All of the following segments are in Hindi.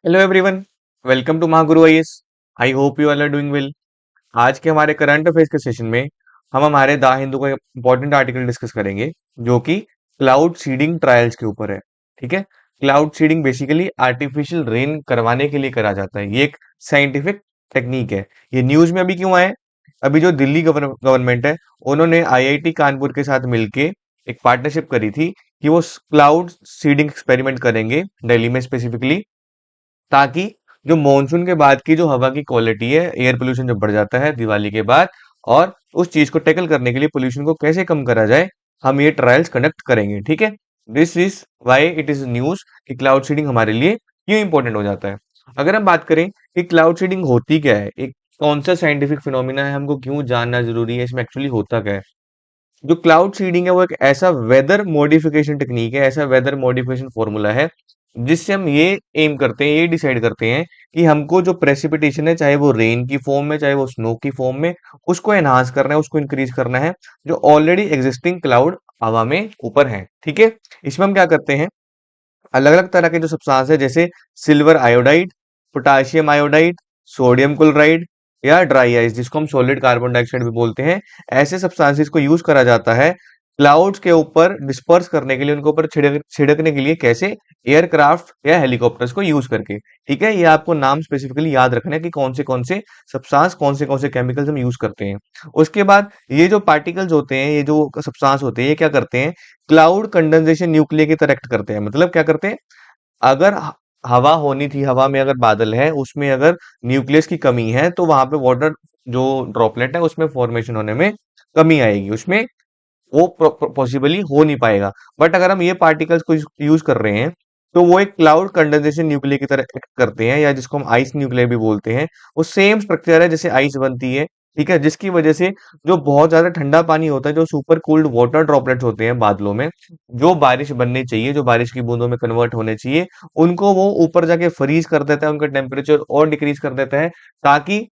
Hello everyone, welcome to Mahaguru IAS. I hope you all are doing well. आज के हमारे करंट अफेयर्स के सेशन में हम हमारे द हिंदू का इंपॉर्टेंट आर्टिकल डिस्कस करेंगे जो कि क्लाउड सीडिंग ट्रायल्स के ऊपर है। ठीक है। Cloud seeding basically artificial rain करवाने के लिए करा जाता है। ये एक साइंटिफिक टेक्निक है। ये न्यूज में अभी क्यों आए? अभी जो दिल्ली गवर्नमेंट है, उन्होंने आईआईटी कानपुर के साथ मिलके एक पार्टनरशिप करी थी कि वो क्लाउड सीडिंग एक्सपेरिमेंट करेंगे दिल्ली में स्पेसिफिकली, ताकि जो मॉनसून के बाद की जो हवा की क्वालिटी है, एयर पोल्यूशन जो बढ़ जाता है दिवाली के बाद, और उस चीज को टैकल करने के लिए पोल्यूशन को कैसे कम करा जाए, हम ये ट्रायल्स कंडक्ट करेंगे। ठीक है। This is why it is news कि क्लाउड सीडिंग हमारे लिए क्यों इंपॉर्टेंट हो जाता है। अगर हम बात करें कि क्लाउड सीडिंग होती क्या है, एक कौन सा साइंटिफिक फिनोमिना है, हमको क्यों जानना जरूरी है, इसमें एक्चुअली होता क्या है। जो क्लाउड सीडिंग है वो एक ऐसा वेदर मॉडिफिकेशन टेक्निक है, ऐसा वेदर मॉडिफिकेशन फॉर्मूला है जिससे हम ये एम करते हैं, ये डिसाइड करते हैं कि हमको जो प्रेसिपिटेशन है, चाहे वो रेन की फॉर्म में चाहे वो स्नो की फॉर्म में, उसको एनहांस करना है, उसको इंक्रीज करना है, जो ऑलरेडी एग्जिस्टिंग क्लाउड हवा में ऊपर है। ठीक है। इसमें हम क्या करते हैं, अलग अलग तरह के जो सब्सटेंस है, जैसे silver iodide, potassium iodide, sodium chloride, या ड्राई आइस जिसको हम सॉलिड कार्बन डाइऑक्साइड भी बोलते हैं, ऐसे सब्सटेंसेस को यूज करा जाता है क्लाउड्स के ऊपर डिस्पर्स करने के लिए, उनके ऊपर छिड़कने के लिए। कैसे? एयरक्राफ्ट या हेलीकॉप्टर्स को यूज करके। ठीक है। ये आपको नाम स्पेसिफिकली याद रखना है कि कौन से सब्सटेंस, कौन से केमिकल्स हम यूज करते हैं। उसके बाद ये जो पार्टिकल्स होते हैं, ये जो सब्सटेंस होते हैं, ये क्या करते हैं, क्लाउड कंडेंसेशन न्यूक्लियर की तरह एक्ट करते हैं। मतलब क्या करते हैं, अगर हवा होनी थी, हवा में अगर बादल है, उसमें अगर न्यूक्लियस की कमी है, तो वहां पे वाटर जो ड्रॉपलेट है उसमें फॉर्मेशन होने में कमी आएगी, उसमें वो पॉसिबली हो नहीं पाएगा। बट अगर हम ये पार्टिकल्स को यूज कर रहे हैं, तो वो एक क्लाउड कंडेंसेशन न्यूक्लियर की तरह एक्ट करते हैं, या जिसको हम आइस न्यूक्लियर भी बोलते हैं। वो सेम स्ट्रक्चर है जैसे आइस बनती है। ठीक है। जिसकी वजह से जो बहुत ज्यादा ठंडा पानी होता है, जो सुपर कूल्ड वाटर ड्रॉपलेट्स होते हैं बादलों में, जो बारिश बननी चाहिए, जो बारिश की बूंदों में कन्वर्ट होने चाहिए, उनको वो ऊपर जाके फ्रीज कर देता है, उनका टेम्परेचर और डिक्रीज कर देता है, ताकि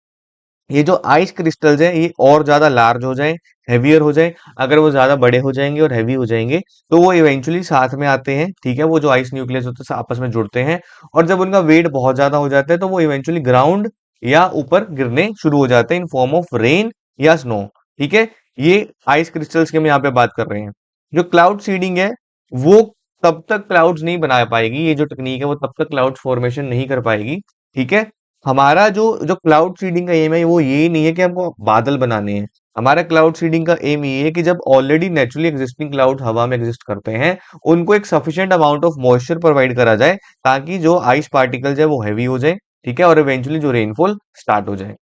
ये जो आइस क्रिस्टल्स हैं ये और ज्यादा लार्ज हो जाएं, हेवियर हो जाएं। अगर वो ज्यादा बड़े हो जाएंगे और हैवी हो जाएंगे, तो वो इवेंचुअली साथ में आते हैं। ठीक है। वो जो आइस न्यूक्लियस होते हैं आपस में जुड़ते हैं, और जब उनका वेट बहुत ज्यादा हो जाता है, तो वो इवेंचुअली ग्राउंड या ऊपर गिरने शुरू हो जाते हैं इन फॉर्म ऑफ रेन या स्नो। ठीक है। ये आइस क्रिस्टल्स की हम यहाँ पे बात कर रहे हैं। जो क्लाउड सीडिंग है, वो तब तक क्लाउड्स नहीं बना पाएगी, ये जो टेक्निक है वो तब तक क्लाउड फॉर्मेशन नहीं कर पाएगी। ठीक है। हमारा जो जो क्लाउड सीडिंग का एम है, वो ये नहीं है कि हमको बादल बनाने हैं। हमारा क्लाउड सीडिंग का एम ये है कि जब ऑलरेडी नेचुरली एग्जिस्टिंग क्लाउड हवा में एग्जिस्ट करते हैं, उनको एक sufficient amount of moisture provide करा जाए, ताकि जो आइस पार्टिकल्स है वो हैवी हो जाए। ठीक है। और इवेंचुअली जो रेनफॉल स्टार्ट हो जाए।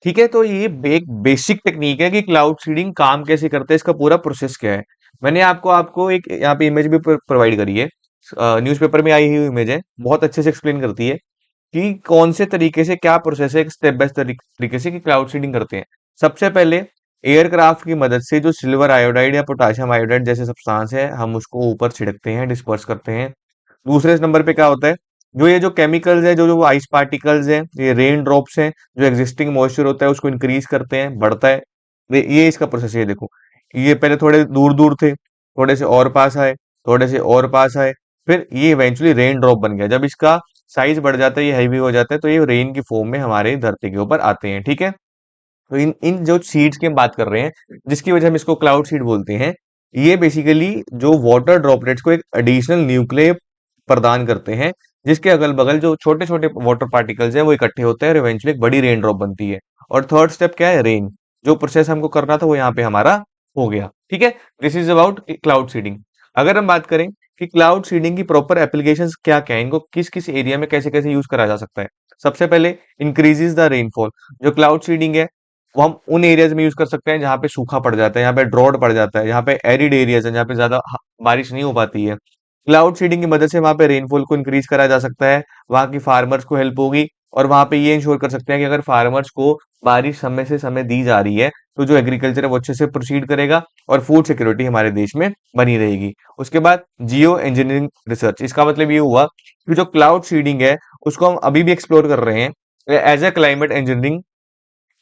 ठीक है। तो ये एक बेसिक टेक्निक है कि क्लाउड सीडिंग काम कैसे करते हैं, इसका पूरा प्रोसेस क्या है। मैंने आपको आपको एक यहाँ पे इमेज भी प्रोवाइड करी है, न्यूज़पेपर में आई हुई इमेज है, बहुत अच्छे से एक्सप्लेन करती है कि कौन से तरीके से क्या प्रोसेस है, स्टेप बाय तरीके से कि क्लाउड सीडिंग करते हैं। सबसे पहले एयरक्राफ्ट की मदद से जो सिल्वर आयोडाइड या पोटाशियम आयोडाइड जैसे सब्सटेंस है, हम उसको ऊपर छिड़कते हैं, डिस्पर्स करते हैं। दूसरे नंबर पे क्या होता है, जो ये जो केमिकल्स है, जो जो आइस पार्टिकल्स है, ये रेन ड्रॉप्स हैं, जो एग्जिस्टिंग मॉइस्चर होता है उसको इंक्रीज करते हैं, बढ़ता है। ये इसका प्रोसेस है। देखो, ये पहले थोड़े दूर दूर थे, थोड़े से और पास आए, थोड़े से और पास आए, फिर ये इवेंचुअली रेन ड्रॉप बन गया। जब इसका साइज बढ़ जाता है, ये हैवी हो जाता है, तो ये रेन की फॉर्म में हमारे धरती के ऊपर आते हैं। ठीक है। तो इन इन जो सीड्स की हम बात कर रहे हैं, जिसकी वजह हम इसको क्लाउड सीड बोलते हैं, ये बेसिकली जो वाटर ड्रॉपलेट्स को एक एडिशनल न्यूक्लियर प्रदान करते हैं, जिसके अगल बगल जो छोटे छोटे वाटर पार्टिकल्स हैं वो इकट्ठे होते हैं और इवेंचुअली एक बड़ी रेन ड्रॉप बनती है। और थर्ड स्टेप क्या है, रेन। जो प्रोसेस हमको करना था वो यहाँ पे हमारा हो गया। ठीक है। This is about cloud seeding. अगर हम बात करें कि क्लाउड सीडिंग की प्रॉपर एप्लीकेशंस क्या क्या है, इनको किस किस एरिया में कैसे कैसे यूज करा जा सकता है। सबसे पहले इंक्रीजेस द रेनफॉल। जो क्लाउड सीडिंग है, वो हम उन एरियाज में यूज कर सकते हैं जहां पे सूखा पड़ जाता है, यहाँ पे ड्रॉट पड़ जाता है, यहाँ पे एरिड एरियाज है जहाँ पे ज्यादा बारिश नहीं हो पाती है। क्लाउड सीडिंग की मदद से वहां पे रेनफॉल को इंक्रीज करा जा सकता है, वहां की फार्मर्स को हेल्प होगी। और वहां पे ये इंश्योर कर सकते हैं कि अगर फार्मर्स को बारिश समय से समय दी जा रही है, तो जो एग्रीकल्चर है वो अच्छे से प्रोसीड करेगा, और फूड सिक्योरिटी हमारे देश में बनी रहेगी। उसके बाद जियो इंजीनियरिंग रिसर्च। इसका मतलब ये हुआ कि जो क्लाउड सीडिंग है, उसको हम अभी भी एक्सप्लोर कर रहे हैं as a climate engineering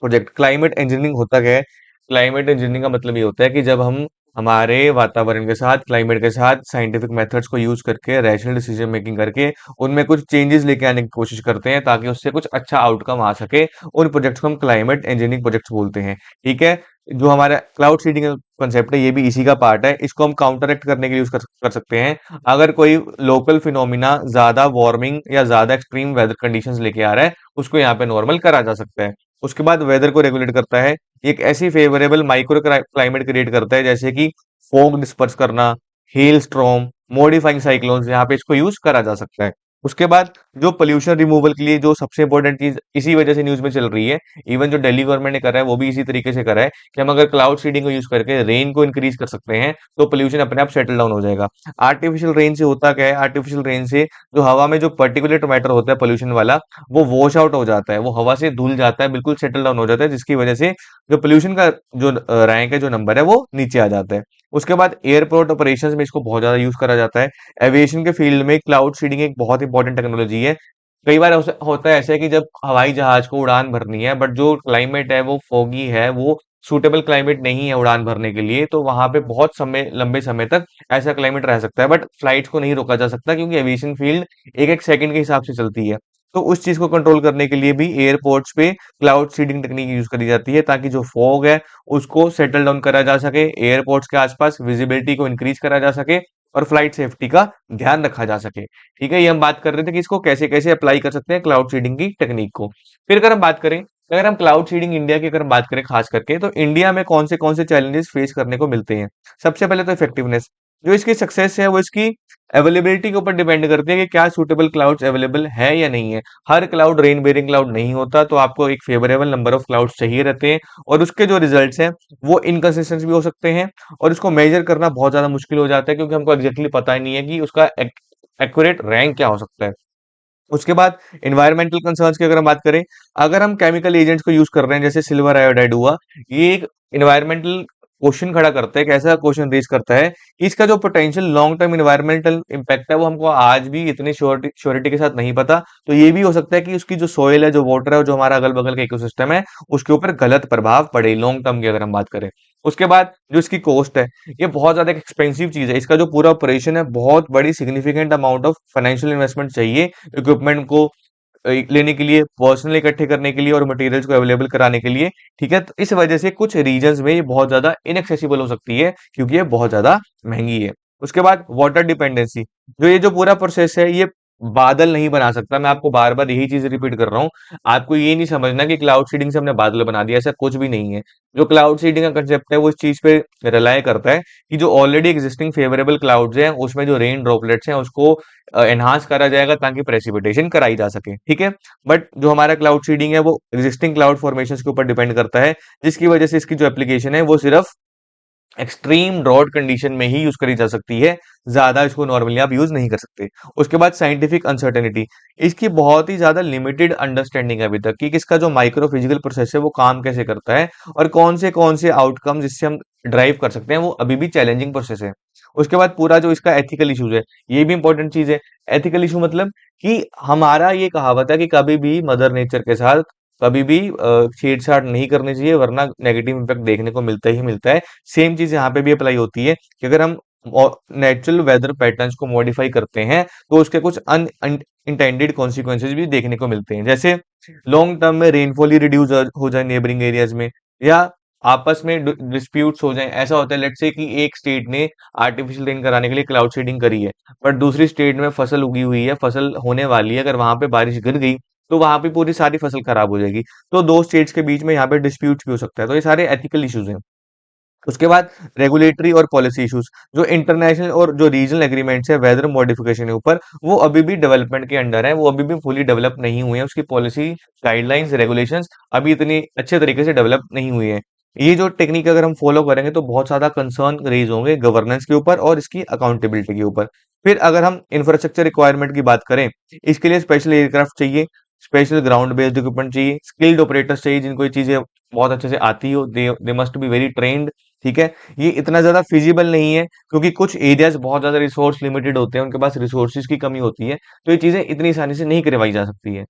project. Climate engineering होता क्या है? क्लाइमेट इंजीनियरिंग का मतलब ये होता है कि जब हम हमारे वातावरण के साथ, क्लाइमेट के साथ साइंटिफिक मेथड्स को यूज करके, रैशनल डिसीजन मेकिंग करके उनमें कुछ चेंजेस लेके आने की कोशिश करते हैं ताकि उससे कुछ अच्छा आउटकम आ सके। उन प्रोजेक्ट्स को हम क्लाइमेट इंजीनियरिंग प्रोजेक्ट्स बोलते हैं। ठीक है, जो हमारा क्लाउड सीडिंग कंसेप्ट है ये भी इसी का पार्ट है। इसको हम काउंटरएक्ट करने के लिए यूज कर सकते हैं। अगर कोई लोकल फिनोमिना ज्यादा वार्मिंग या ज्यादा एक्सट्रीम वेदर कंडीशंस लेके आ रहा है, उसको यहाँ पे नॉर्मल करा जा सकता है। उसके बाद वेदर को रेगुलेट करता है, एक ऐसी फेवरेबल माइक्रो क्लाइमेट क्रिएट करता है जैसे कि फॉग डिस्पर्स करना, हेल स्टॉर्म, मॉडिफाइंग साइक्लोन्स, यहाँ पे इसको यूज करा जा सकता है। उसके बाद जो पोल्यूशन रिमूवल के लिए जो सबसे इंपॉर्टेंट चीज इसी वजह से न्यूज में चल रही है, इवन जो दिल्ली गवर्नमेंट ने करा है वो भी इसी तरीके से करा है कि हम अगर क्लाउड सीडिंग को यूज करके रेन को इंक्रीज कर सकते हैं तो पोल्यूशन अपने आप सेटल डाउन हो जाएगा। आर्टिफिशियल रेन से होता क्या है, आर्टिफिशियल रेन से जो हवा में जो पर्टिकुलेट मैटर होता है पोल्यूशन वाला, वो वॉश आउट हो जाता है, वो हवा से धुल जाता है, बिल्कुल सेटल डाउन हो जाता है, जिसकी वजह से जो पोल्यूशन का जो रैंक है, जो नंबर है, वो नीचे आ जाता है। उसके बाद एयरपोर्ट ऑपरेशंस में इसको बहुत ज्यादा यूज करा जाता है। एविएशन के फील्ड में क्लाउड सीडिंग एक बहुत इंपॉर्टेंट टेक्नोलॉजी है। कई बार होता है ऐसा है कि जब हवाई जहाज को उड़ान भरनी है बट जो क्लाइमेट है वो फोगी है, वो सूटेबल क्लाइमेट नहीं है उड़ान भरने के लिए, तो वहां पे बहुत समय लंबे समय तक ऐसा क्लाइमेट रह सकता है, बट फ्लाइट्स को नहीं रोका जा सकता क्योंकि एविएशन फील्ड एक एक सेकंड के हिसाब से चलती है। तो उस चीज को कंट्रोल करने के लिए भी एयरपोर्ट्स पे क्लाउड सीडिंग टेक्निक यूज करी जाती है ताकि जो फॉग है उसको सेटल डाउन करा जा सके, एयरपोर्ट्स के आसपास विजिबिलिटी को इंक्रीज करा जा सके और फ्लाइट सेफ्टी का ध्यान रखा जा सके। ठीक है, ये हम बात कर रहे थे कि इसको कैसे कैसे अप्लाई कर सकते हैं क्लाउड सीडिंग की टेक्निक को। फिर अगर हम बात करें, अगर हम क्लाउड सीडिंग इंडिया की अगर हम बात करें खास करके, तो इंडिया में कौन से चैलेंजेस फेस करने को मिलते हैं। सबसे पहले तो इफेक्टिवनेस, जो इसकी सक्सेस है वो इसकी अवेलेबिलिटी के ऊपर डिपेंड करती है कि क्या सूटेबल क्लाउड्स अवेलेबल है या नहीं है। हर क्लाउड रेन बेयरिंग क्लाउड नहीं होता, तो आपको एक फेवरेबल नंबर ऑफ क्लाउड्स चाहिए रहते हैं और उसके जो रिजल्ट्स हैं वो इनकंसिस्टेंट भी हो सकते हैं और इसको मेजर करना बहुत ज्यादा मुश्किल हो जाता है क्योंकि हमको एग्जैक्टली पता ही नहीं है कि उसका एक्यूरेट रैंक क्या हो सकता है। उसके बाद एनवायरमेंटल कंसर्न्स की अगर हम बात करें, अगर हम केमिकल एजेंट्स को यूज कर रहे हैं जैसे सिल्वर आयोडाइड हुआ, ये एक एनवायरमेंटल क्वेश्चन खड़ा करता है, एक ऐसा क्वेश्चन रेज करता है कि इसका जो potential long term environmental impact है वो हमको आज भी इतनी श्योरिटी के साथ नहीं पता। तो ये भी हो सकता है कि उसकी जो सोयल है, जो वाटर है, जो हमारा अगल बगल का इकोसिस्टम है, उसके ऊपर गलत प्रभाव पड़े लॉन्ग टर्म की अगर हम बात करें। उसके बाद जो इसकी कॉस्ट है, ये बहुत ज्यादा एक्सपेंसिव चीज है। इसका जो पूरा ऑपरेशन है बहुत बड़ी significant amount of financial investment चाहिए इक्विपमेंट को लेने के लिए, पर्सनल इकट्ठे करने के लिए और मटेरियल्स को अवेलेबल कराने के लिए। ठीक है, तो इस वजह से कुछ रीजन्स में ये बहुत ज्यादा इनएक्सेसिबल हो सकती है क्योंकि ये बहुत ज्यादा महंगी है। उसके बाद वाटर डिपेंडेंसी, जो ये जो पूरा प्रोसेस है ये बादल नहीं बना सकता। मैं आपको बार बार यही चीज रिपीट कर रहा हूँ, आपको ये नहीं समझना कि क्लाउड सीडिंग से हमने बादल बना दिया, ऐसा कुछ भी नहीं है। जो क्लाउड सीडिंग का कंसेप्ट है वो इस चीज पे रिलाय करता है कि जो ऑलरेडी एग्जिस्टिंग फेवरेबल क्लाउड्स हैं उसमें जो रेन ड्रॉपलेट्स हैं उसको एनहांस करा जाएगा ताकि प्रेसिपिटेशन कराई जा सके। ठीक है, बट जो हमारा क्लाउड सीडिंग है वो एग्जिस्टिंग क्लाउड फॉर्मेशन के ऊपर डिपेंड करता है, जिसकी वजह से इसकी जो एप्लीकेशन है वो सिर्फ एक्सट्रीम ड्रॉट कंडीशन में ही यूज करी जा सकती है, ज्यादा इसको नॉर्मली आप यूज नहीं कर सकते। उसके बाद साइंटिफिक अनसर्टेनिटी, इसकी बहुत ही ज्यादा लिमिटेड अंडरस्टैंडिंग है अभी तक कि इसका जो माइक्रो फिजिकल प्रोसेस है वो काम कैसे करता है और कौन से आउटकम जिससे हम ड्राइव कर सकते हैं, वो अभी भी चैलेंजिंग प्रोसेस है। उसके बाद पूरा जो इसका एथिकल इश्यूज है, ये भी इंपॉर्टेंट चीज है। एथिकल इशू मतलब कि हमारा ये कहावत है कि कभी भी मदर नेचर के साथ कभी भी छेड़छाड़ नहीं करनी चाहिए वरना नेगेटिव इंपैक्ट देखने को मिलता ही मिलता है। सेम चीज यहाँ पे भी अप्लाई होती है कि अगर हम नेचुरल वेदर पैटर्न्स को मॉडिफाई करते हैं तो उसके कुछ अनइंटेंडेड कॉन्सिक्वेंसेज भी देखने को मिलते हैं, जैसे लॉन्ग टर्म में रेनफॉल ही रिड्यूस हो जाए नेबरिंग एरियाज में, या आपस में डिस्प्यूट्स हो जाए। ऐसा होता है लेट्स से कि एक स्टेट ने आर्टिफिशियल रेन कराने के लिए क्लाउड सीडिंग करी है, बट दूसरी स्टेट में फसल उगी हुई है, फसल होने वाली है, अगर वहां पे बारिश गिर गई तो वहां पे पूरी सारी फसल खराब हो जाएगी। तो दो स्टेट्स के बीच में यहाँ पे डिस्प्यूट भी हो सकता है, तो ये सारे एथिकल इश्यूज हैं। उसके बाद रेगुलेटरी और पॉलिसी इश्यूज, जो इंटरनेशनल और जो रीजनल एग्रीमेंट्स है वेदर मॉडिफिकेशन के ऊपर, वो अभी भी डेवलपमेंट के अंडर है, वो अभी भी फुली डेवलप नहीं हुए हैं। उसकी पॉलिसी, गाइडलाइंस, रेगुलेशंस अभी इतनी अच्छे तरीके से डेवलप नहीं हुई है। ये जो टेक्निक अगर हम फॉलो करेंगे तो बहुत ज्यादा कंसर्न रेज होंगे गवर्नेंस के ऊपर और इसकी अकाउंटेबिलिटी के ऊपर। फिर अगर हम इंफ्रास्ट्रक्चर रिक्वायरमेंट की बात करें, इसके लिए स्पेशल एयरक्राफ्ट चाहिए, स्पेशल ग्राउंड बेस्ड इक्विपमेंट चाहिए, स्किल्ड ऑपरेटर्स चाहिए जिनको ये चीजें बहुत अच्छे से आती हो, they must be very trained. ठीक है, ये इतना ज्यादा फिजिबल नहीं है क्योंकि कुछ एरियाज बहुत ज्यादा रिसोर्स लिमिटेड होते हैं, उनके पास रिसोर्सेज की कमी होती है, तो ये चीजें इतनी आसानी से नहीं करवाई जा सकती है।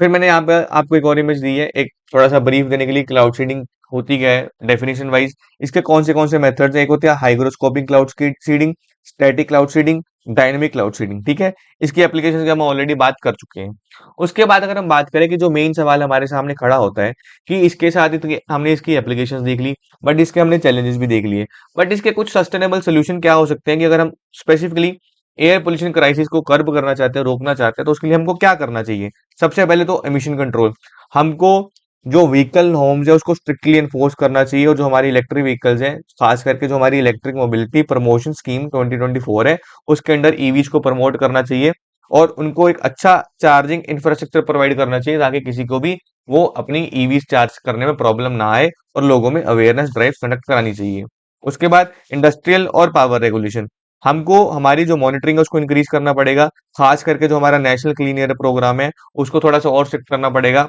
फिर मैंने यहाँ पे आपको एक और इमेज दी है, एक थोड़ा सा ब्रीफ देने के लिए क्लाउड सीडिंग होती क्या है डेफिनेशन वाइज, इसके कौन से मेथड्स हैं। एक होते हैं hygroscopic cloud seeding, static cloud seeding, dynamic cloud seeding, ठीक है। इसकी एप्लीकेशन की हम ऑलरेडी बात कर चुके हैं। उसके बाद अगर हम बात करें कि जो मेन सवाल हमारे सामने खड़ा होता है कि इसके साथ ही तो हमने इसकी एप्लीकेशन देख ली, बट इसके हमने चैलेंजेस भी देख लिए, बट इसके कुछ सस्टेनेबल सोल्यूशन क्या हो सकते हैं कि अगर हम स्पेसिफिकली एयर पोल्यूशन क्राइसिस को कर्ब करना चाहते हैं, रोकना चाहते हैं, तो उसके लिए हमको क्या करना चाहिए। सबसे पहले तो एमिशन कंट्रोल, हमको जो व्हीकल नॉर्म्स है उसको स्ट्रिक्टली एनफोर्स करना चाहिए, और जो हमारी इलेक्ट्रिक व्हीकल्स हैं, खास करके जो हमारी इलेक्ट्रिक मोबिलिटी प्रमोशन स्कीम 2024 है, उसके अंडर ईवीज को प्रमोट करना चाहिए, और उनको एक अच्छा चार्जिंग इंफ्रास्ट्रक्चर प्रोवाइड करना चाहिए ताकि किसी को भी वो अपनी ईवीज चार्ज करने में प्रॉब्लम ना आए, और लोगों में अवेयरनेस ड्राइव कंडक्ट करानी चाहिए। उसके बाद इंडस्ट्रियल और पावर रेगुलेशन, हमको हमारी जो मॉनिटरिंग है उसको इंक्रीज करना पड़ेगा, खास करके जो हमारा नेशनल क्लीन एयर प्रोग्राम है उसको थोड़ा सा और स्ट्रिक्ट करना पड़ेगा।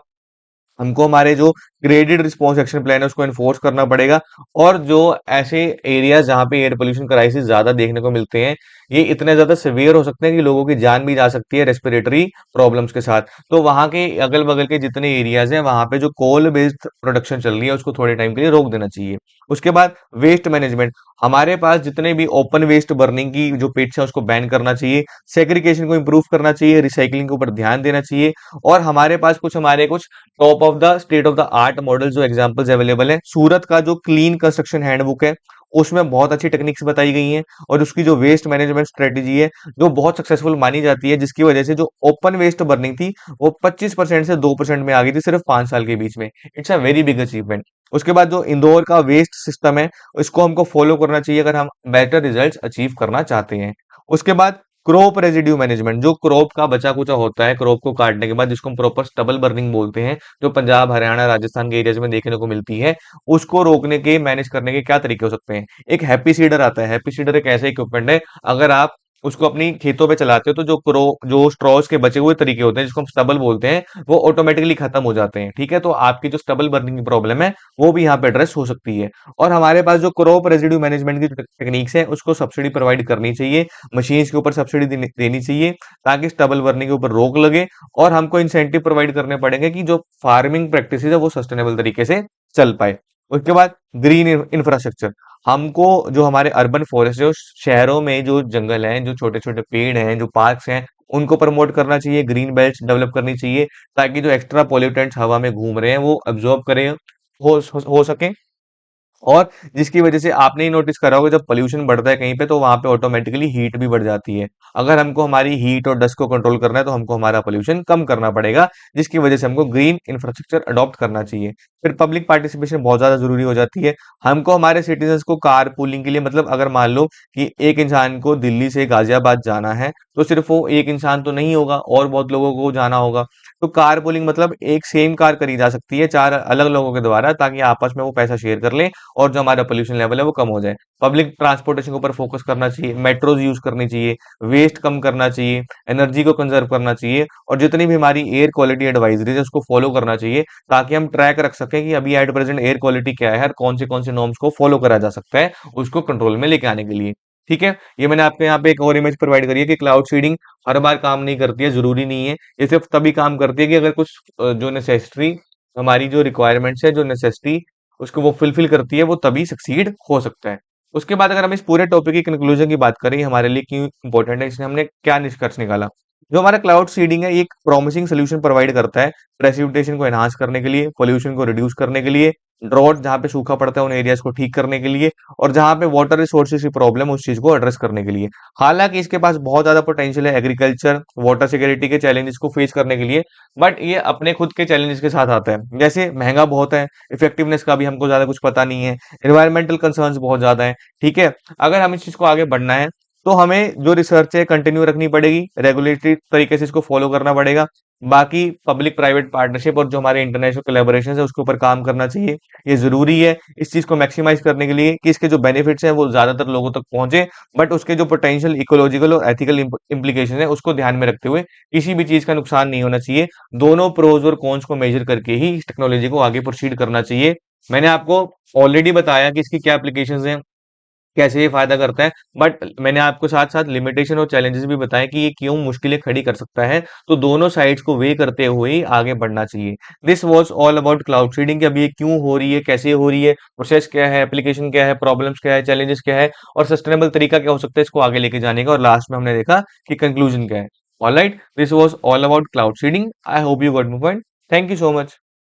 हमको हमारे जो ग्रेडेड रिस्पॉन्स एक्शन प्लान है उसको एनफोर्स करना पड़ेगा, और जो ऐसे एरिया जहाँ पे एयर पोल्यूशन क्राइसिस ज्यादा देखने को मिलते हैं, ये इतने ज्यादा सिवियर हो सकते हैं कि लोगों की जान भी जा सकती है रेस्पिरेटरी प्रॉब्लम्स के साथ। तो वहां के अगल बगल के जितने एरियाज हैं वहां पे जो कोल बेस्ड प्रोडक्शन चल रही है उसको थोड़े टाइम के लिए रोक देना चाहिए। उसके बाद वेस्ट मैनेजमेंट, हमारे पास जितने भी ओपन वेस्ट बर्निंग की जो पिट्स है उसको बैन करना चाहिए, सेग्रीगेशन को इंप्रूव करना चाहिए, रिसाइकलिंग के ऊपर ध्यान देना चाहिए, और हमारे पास कुछ top of the state of the art model जो एग्जांपल्स अवेलेबल है। सूरत का जो क्लीन कंस्ट्रक्शन हैंडबुक है उसमें बहुत अच्छी टेक्निक्स बताई गई हैं, और उसकी जो वेस्ट मैनेजमेंट स्ट्रेटेजी है जो बहुत सक्सेसफुल मानी जाती है, जिसकी वजह से जो ओपन वेस्ट बर्निंग थी वो 25% से 2% में आ गई थी सिर्फ 5 साल के बीच में। It's a very big achievement. उसके बाद जो इंदौर का वेस्ट सिस्टम है इसको हमको फॉलो करना चाहिए अगर हम बेटर रिजल्ट्स अचीव करना चाहते हैं। उसके बाद क्रॉप रेजिड्यू मैनेजमेंट, जो क्रॉप का बचा कुचा होता है क्रॉप को काटने के बाद, जिसको हम प्रॉपर स्टबल बर्निंग बोलते हैं, जो पंजाब हरियाणा राजस्थान के एरियाज में देखने को मिलती है, उसको रोकने के मैनेज करने के क्या तरीके हो सकते हैं। एक हैप्पी सीडर आता है, हैप्पी सीडर एक ऐसा इक्विपमेंट है, अगर आप उसको अपनी खेतों पे चलाते हो तो जो स्ट्रॉस के बचे हुए तरीके होते हैं जिसको हम स्टबल बोलते हैं वो ऑटोमेटिकली खत्म हो जाते हैं, ठीक है। तो आपकी जो स्टबल बर्निंग की प्रॉब्लम है वो भी यहाँ पे एड्रेस हो सकती है। और हमारे पास जो क्रॉप रेजिड्यू मैनेजमेंट की टेक्निक्स है उसको सब्सिडी प्रोवाइड करनी चाहिए, मशीन्स के ऊपर सब्सिडी देनी चाहिए ताकि स्टबल बर्निंग के ऊपर रोक लगे, और हमको इंसेंटिव प्रोवाइड करने पड़ेंगे कि जो फार्मिंग प्रैक्टिस है वो सस्टेनेबल तरीके से चल पाए। उसके बाद ग्रीन इंफ्रास्ट्रक्चर, हमको जो हमारे अर्बन फॉरेस्ट है उस शहरों में जो जंगल हैं, जो छोटे छोटे पेड़ हैं, जो पार्क्स हैं, उनको प्रमोट करना चाहिए, ग्रीन बेल्ट डेवलप करनी चाहिए ताकि जो एक्स्ट्रा पॉल्यूटेंट्स हवा में घूम रहे हैं वो अब्जॉर्ब करें, हो सके। और जिसकी वजह से आपने ही नोटिस करा होगा जब पोल्यूशन बढ़ता है कहीं पे तो वहां पे ऑटोमेटिकली हीट भी बढ़ जाती है। अगर हमको हमारी हीट और डस्ट को कंट्रोल करना है तो हमको हमारा पोल्यूशन कम करना पड़ेगा, जिसकी वजह से हमको ग्रीन इंफ्रास्ट्रक्चर अडॉप्ट करना चाहिए। फिर पब्लिक पार्टिसिपेशन बहुत ज्यादा जरूरी हो जाती है। हमको हमारे सिटीजन्स को कार पूलिंग के लिए, मतलब अगर मान लो कि एक इंसान को दिल्ली से गाजियाबाद जाना है तो सिर्फ वो एक इंसान तो नहीं होगा, और बहुत लोगों को जाना होगा। तो कार पूलिंग मतलब एक सेम कार करी जा सकती है 4 अलग लोगों के द्वारा, ताकि आपस में वो पैसा शेयर कर लें और जो हमारा पोल्यूशन लेवल है वो कम हो जाए। पब्लिक ट्रांसपोर्टेशन के ऊपर फोकस करना चाहिए, मेट्रोज यूज करनी चाहिए, वेस्ट कम करना चाहिए, एनर्जी को कंजर्व करना चाहिए, और जितनी भी हमारी एयर क्वालिटी एडवाइजरीज है उसको फॉलो करना चाहिए ताकि हम ट्रैक रख सकें कि अभी एट प्रेजेंट एयर क्वालिटी क्या है और कौन से नॉर्म्स को फॉलो करा जा सकता है उसको कंट्रोल में लेके आने के लिए। ठीक है, ये मैंने आपको यहाँ पे एक और इमेज प्रोवाइड करी है कि क्लाउड सीडिंग हर बार काम नहीं करती है, जरूरी नहीं है। ये सिर्फ तभी काम करती है कि अगर कुछ जो नेसेसरी हमारी जो रिक्वायरमेंट्स है, जो नेसेसिटी उसको वो फुलफिल करती है, वो तभी सक्सीड हो सकता है। उसके बाद अगर हम इस पूरे टॉपिक की कंक्लूजन की बात करें हमारे लिए क्यों इंपॉर्टेंट है, इसमें हमने क्या निष्कर्ष निकाला। जो हमारा क्लाउड सीडिंग है ये एक प्रॉमिसिंग सोल्यूशन प्रोवाइड करता है प्रेसिपिटेशन को एनहांस करने के लिए, पोल्यूशन को रिड्यूस करने के लिए, ड्रॉट जहाँ पे सूखा पड़ता है उन एरियाज को ठीक करने के लिए, और जहाँ पे वाटर रिसोर्सेज की प्रॉब्लम उस चीज को एड्रेस करने के लिए। हालांकि इसके पास बहुत ज्यादा पोटेंशियल है एग्रीकल्चर वाटर सिक्योरिटी के चैलेंजेस को फेस करने के लिए, बट ये अपने खुद के चैलेंजेस के साथ आता है, जैसे महंगा बहुत है, इफेक्टिवनेस का भी हमको ज्यादा कुछ पता नहीं है, एनवायरमेंटल कंसर्न्स बहुत ज्यादा है। ठीक है, अगर हम इस चीज को आगे बढ़ना है तो हमें जो रिसर्च है कंटिन्यू रखनी पड़ेगी, रेगुलेटरी तरीके से इसको फॉलो करना पड़ेगा। बाकी पब्लिक प्राइवेट पार्टनरशिप और जो हमारे इंटरनेशनल कोलैबोरेशन है उसके ऊपर काम करना चाहिए। ये जरूरी है इस चीज को मैक्सिमाइज करने के लिए कि इसके जो बेनिफिट्स हैं वो ज्यादातर लोगों तक पहुंचे, बट उसके जो पोटेंशियल इकोलॉजिकल और एथिकल इम्प्लीकेशन है उसको ध्यान में रखते हुए किसी भी चीज का नुकसान नहीं होना चाहिए। दोनों प्रोज और कॉन्स को मेजर करके ही इस टेक्नोलॉजी को आगे प्रोसीड करना चाहिए। मैंने आपको ऑलरेडी बताया कि इसकी क्या एप्लीकेशंस हैं, कैसे ये फायदा करता है। बट मैंने आपको साथ साथ लिमिटेशन और चैलेंजेस भी बताए कि ये क्यों मुश्किलें खड़ी कर सकता है। तो दोनों साइड्स को वे करते हुए ही आगे बढ़ना चाहिए। This was all about cloud seeding, अब ये क्यों हो रही है, कैसे हो रही है, प्रोसेस क्या है, एप्लीकेशन क्या है, प्रॉब्लम्स क्या है, चैलेंजेस क्या है, और सस्टेनेबल तरीका क्या हो सकता है इसको आगे लेके जाने का। और लास्ट में हमने देखा कि कंक्लूजन क्या है। Alright, this was all about cloud seeding. I hope you got my point. Thank you so much.